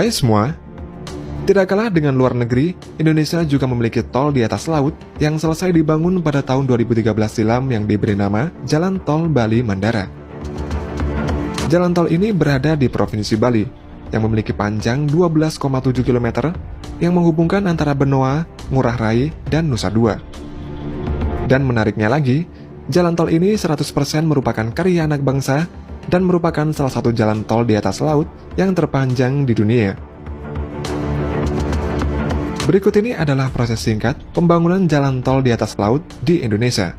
Hai semua, tidak kalah dengan luar negeri, Indonesia juga memiliki tol di atas laut yang selesai dibangun pada tahun 2013 silam yang diberi nama Jalan Tol Bali Mandara. Jalan tol ini berada di Provinsi Bali, yang memiliki panjang 12,7 km yang menghubungkan antara Benoa, Ngurah Rai, dan Nusa Dua. Dan menariknya lagi, jalan tol ini 100% merupakan karya anak bangsa dan merupakan salah satu jalan tol di atas laut yang terpanjang di dunia. Berikut ini adalah proses singkat pembangunan jalan tol di atas laut di Indonesia.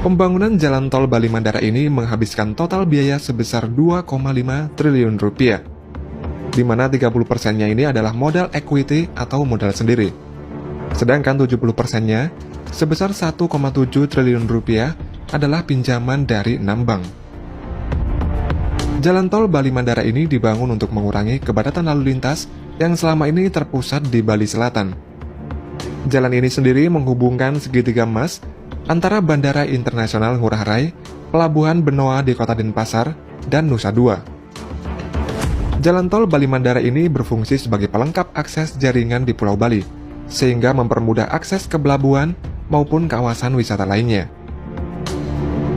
Pembangunan jalan tol Bali Mandara ini menghabiskan total biaya sebesar 2,5 triliun rupiah, di mana 30%-nya ini adalah modal equity atau modal sendiri. Sedangkan 70%-nya sebesar 1,7 triliun rupiah adalah pinjaman dari 6 bank. Jalan tol Bali Mandara ini dibangun untuk mengurangi kepadatan lalu lintas yang selama ini terpusat di Bali Selatan. Jalan ini sendiri menghubungkan segitiga emas antara Bandara Internasional Ngurah Rai, Pelabuhan Benoa di Kota Denpasar, dan Nusa Dua. Jalan tol Bali Mandara ini berfungsi sebagai pelengkap akses jaringan di Pulau Bali, sehingga mempermudah akses ke pelabuhan maupun kawasan wisata lainnya.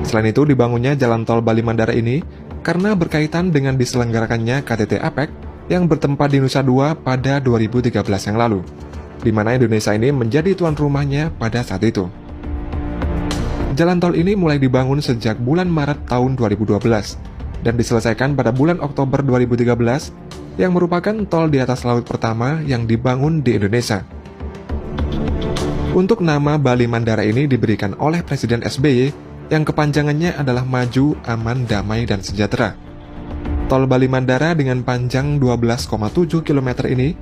Selain itu, dibangunnya jalan tol Bali Mandara ini karena berkaitan dengan diselenggarakannya KTT APEC yang bertempat di Nusa Dua pada 2013 yang lalu, di mana Indonesia ini menjadi tuan rumahnya pada saat itu. Jalan tol ini mulai dibangun sejak bulan Maret tahun 2012 dan diselesaikan pada bulan Oktober 2013 yang merupakan tol di atas laut pertama yang dibangun di Indonesia. Untuk nama Bali Mandara ini diberikan oleh Presiden SBY yang kepanjangannya adalah Maju, Aman, Damai, dan Sejahtera. Tol Bali Mandara dengan panjang 12,7 km ini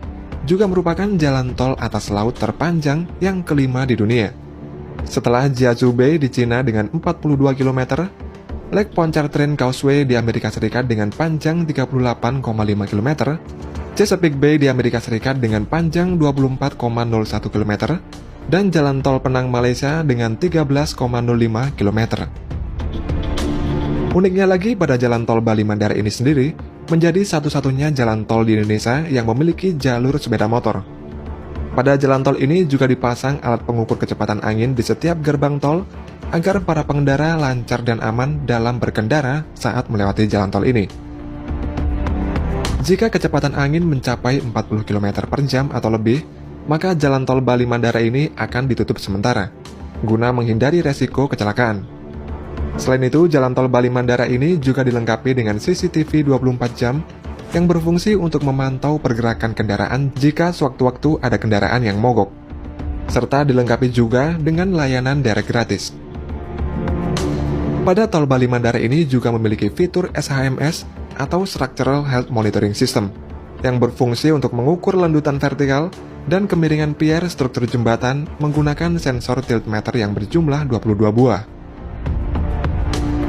juga merupakan jalan tol atas laut terpanjang yang kelima di dunia. Setelah Jiazhou Bay di Cina dengan 42 km, Lake Pontchartrain Causeway di Amerika Serikat dengan panjang 38,5 km, Chesapeake Bay di Amerika Serikat dengan panjang 24,01 km, dan Jalan Tol Penang Malaysia dengan 13,05 km. Uniknya lagi, pada Jalan Tol Bali Mandara ini sendiri menjadi satu-satunya jalan tol di Indonesia yang memiliki jalur sepeda motor. Pada jalan tol ini juga dipasang alat pengukur kecepatan angin di setiap gerbang tol agar para pengendara lancar dan aman dalam berkendara saat melewati jalan tol ini. Jika kecepatan angin mencapai 40 km per jam atau lebih, maka jalan tol Bali Mandara ini akan ditutup sementara, guna menghindari resiko kecelakaan. Selain itu, jalan tol Bali Mandara ini juga dilengkapi dengan CCTV 24 jam yang berfungsi untuk memantau pergerakan kendaraan jika sewaktu-waktu ada kendaraan yang mogok, serta dilengkapi juga dengan layanan derek gratis. Pada tol Bali Mandara ini juga memiliki fitur SHMS atau Structural Health Monitoring System yang berfungsi untuk mengukur lendutan vertikal dan kemiringan pier struktur jembatan menggunakan sensor tiltmeter yang berjumlah 22 buah.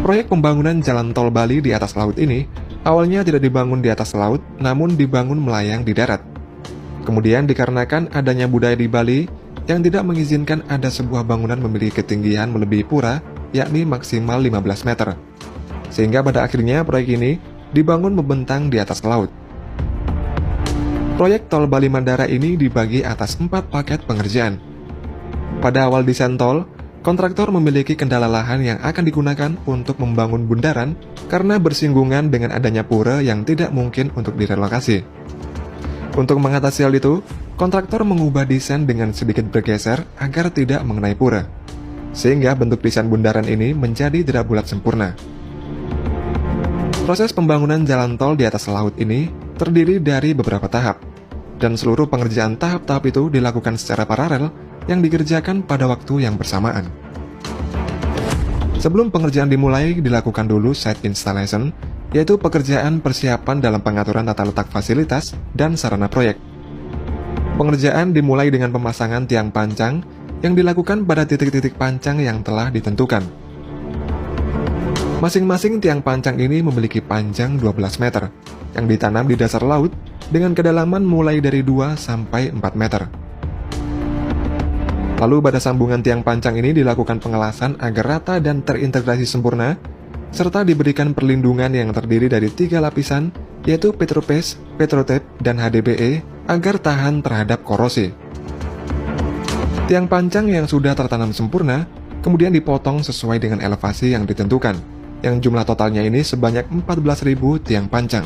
Proyek pembangunan jalan tol Bali di atas laut ini awalnya tidak dibangun di atas laut, namun dibangun melayang di darat. Kemudian dikarenakan adanya budaya di Bali yang tidak mengizinkan ada sebuah bangunan memiliki ketinggian melebihi pura, yakni maksimal 15 meter. Sehingga pada akhirnya proyek ini dibangun membentang di atas laut. Proyek tol Bali Mandara ini dibagi atas 4 paket pengerjaan. Pada awal desain tol, kontraktor memiliki kendala lahan yang akan digunakan untuk membangun bundaran karena bersinggungan dengan adanya pura yang tidak mungkin untuk direlokasi. Untuk mengatasi hal itu, kontraktor mengubah desain dengan sedikit bergeser agar tidak mengenai pura, sehingga bentuk desain bundaran ini menjadi tidak bulat sempurna. Proses pembangunan jalan tol di atas laut ini terdiri dari beberapa tahap, dan seluruh pengerjaan tahap-tahap itu dilakukan secara paralel yang dikerjakan pada waktu yang bersamaan. Sebelum pengerjaan dimulai, dilakukan dulu site installation, yaitu pekerjaan persiapan dalam pengaturan tata letak fasilitas dan sarana proyek. Pengerjaan dimulai dengan pemasangan tiang pancang yang dilakukan pada titik-titik pancang yang telah ditentukan. Masing-masing tiang pancang ini memiliki panjang 12 meter, yang ditanam di dasar laut dengan kedalaman mulai dari 2 sampai 4 meter. Lalu pada sambungan tiang pancang ini dilakukan pengelasan agar rata dan terintegrasi sempurna, serta diberikan perlindungan yang terdiri dari 3 lapisan yaitu Petropaste, Petrotape, dan HDPE agar tahan terhadap korosi. Tiang pancang yang sudah tertanam sempurna kemudian dipotong sesuai dengan elevasi yang ditentukan, yang jumlah totalnya ini sebanyak 14.000 tiang pancang.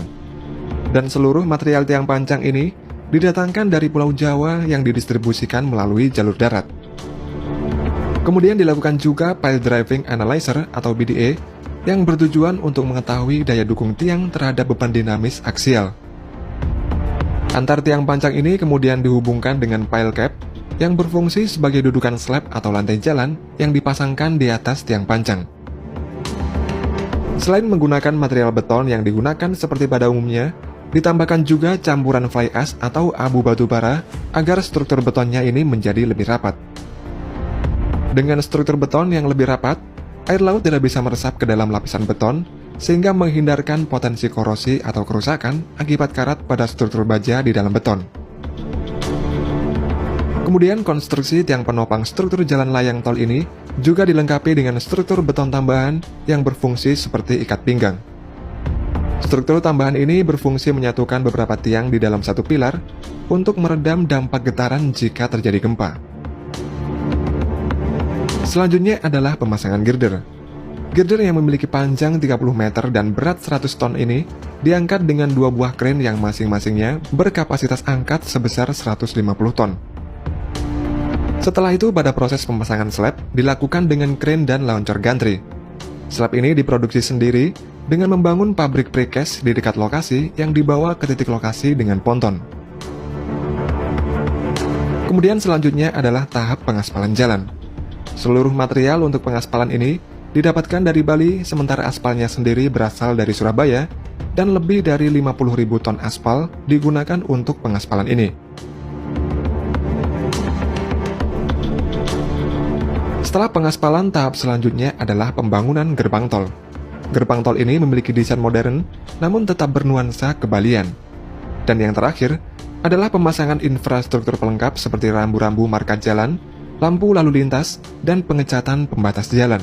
Dan seluruh material tiang pancang ini didatangkan dari Pulau Jawa yang didistribusikan melalui jalur darat. Kemudian dilakukan juga Pile Driving Analyzer atau BDA yang bertujuan untuk mengetahui daya dukung tiang terhadap beban dinamis aksial. Antar tiang pancang ini kemudian dihubungkan dengan pile cap yang berfungsi sebagai dudukan slab atau lantai jalan yang dipasangkan di atas tiang pancang. Selain menggunakan material beton yang digunakan seperti pada umumnya, ditambahkan juga campuran fly ash atau abu batu bara agar struktur betonnya ini menjadi lebih rapat. Dengan struktur beton yang lebih rapat, air laut tidak bisa meresap ke dalam lapisan beton, sehingga menghindarkan potensi korosi atau kerusakan akibat karat pada struktur baja di dalam beton. Kemudian konstruksi tiang penopang struktur jalan layang tol ini juga dilengkapi dengan struktur beton tambahan yang berfungsi seperti ikat pinggang. Struktur tambahan ini berfungsi menyatukan beberapa tiang di dalam satu pilar untuk meredam dampak getaran jika terjadi gempa. Selanjutnya adalah pemasangan girder. Girder yang memiliki panjang 30 meter dan berat 100 ton ini diangkat dengan dua buah kren yang masing-masingnya berkapasitas angkat sebesar 150 ton. Setelah itu pada proses pemasangan slab dilakukan dengan kren dan launcher gantry. Slab ini diproduksi sendiri dengan membangun pabrik precast di dekat lokasi yang dibawa ke titik lokasi dengan ponton. Kemudian selanjutnya adalah tahap pengaspalan jalan. Seluruh material untuk pengaspalan ini didapatkan dari Bali, sementara aspalnya sendiri berasal dari Surabaya, dan lebih dari 50.000 ton aspal digunakan untuk pengaspalan ini. Setelah pengaspalan, tahap selanjutnya adalah pembangunan gerbang tol. Gerbang tol ini memiliki desain modern, namun tetap bernuansa kebalian. Dan yang terakhir adalah pemasangan infrastruktur pelengkap seperti rambu-rambu marka jalan, lampu lalu lintas, dan pengecatan pembatas jalan.